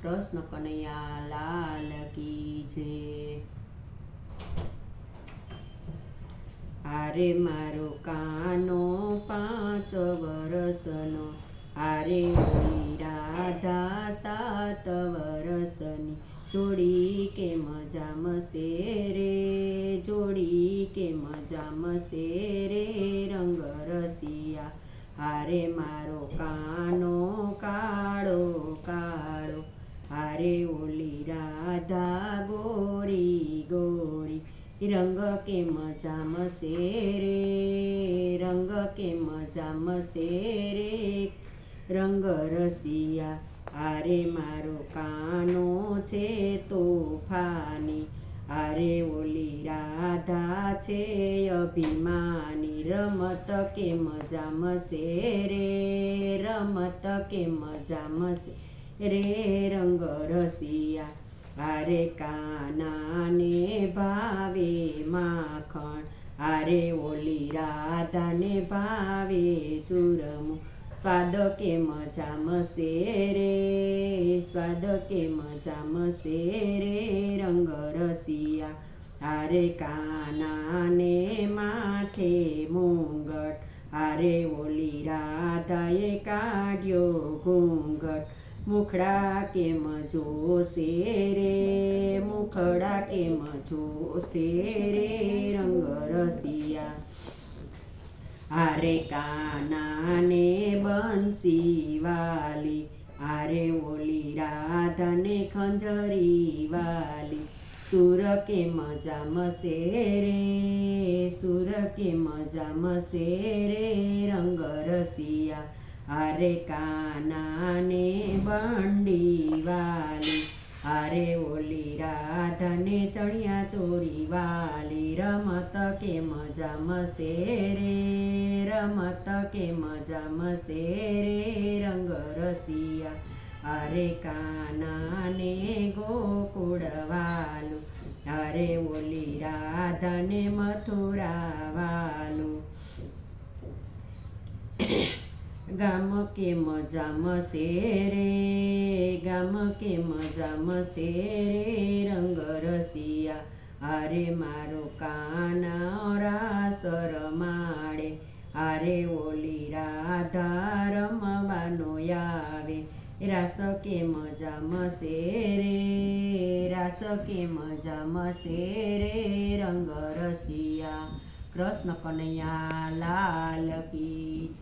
કૃષ્ણ કનૈયા લાલ કી જય। આરે મારો કાનો 5 વરસનો, આરે ઓલી રાધા 7 વરસની, જોડી કે મજામશે રે, જોડી કે મજામશે રે રંગ રસિયા। હારે મારો કાનો કાળો કાળો, હારે ઓલી રાધા ગોરી ગોરી, રંગ કે મજામશે રે, રંગ કે મજામશે રે રંગ રસિયા। હારે મારો કાનો છે તોફાની, આરે ઓલી રાધા છે અભિમાની, રમત કે મજામશે રે, રમત કે મજામશે રે રંગ રસિયા। હારે કાનાને ભાવે માખણ, આરે ઓલી રાધાને ભાવે ચૂરમું, સ્વાદ કે મજામશે રે, સ્વાદ કે મજામશે રે રંગ રસિયા। હારે કાનાને માથે મુંગટ, આરે ઓલી રાધાએ કાઢ્યો ઘૂંઘટ, મુખડા કેમ જોશે રે, મુખડા કેમ જોશે રે રંગ રસિયા। હારે કાનાને બંસી વાલી, આરે ઓલી રાધાને ખંજરી વાલી, સુર કે મજામશે રે, સુર કે મજામશે રે રંગ રસિયા। હારે કાનાને બંડી વાલી, આરે ઓલી રાધાને ચણિયા ચોરી વાલી, રમત કે મજામશે રે, રમત કે મજામશે રે રંગ રસિયા। હારે કાનાને ગોકુળ વાલું, આરે ઓલી રાધાને મથુરા વાલું, ગામ કે મજામશે રે, ગામ કે મજામશે રે રંગ રસિયા। હારે મારો કાના રાસ રમાડે, આરે ઓલી રાધા રમવાનો આવે, રાસ કે મજામશે રે, રાસ કે મજામશે રે રંગ રસિયા। કૃષ્ણ કનૈયા લાલ કી।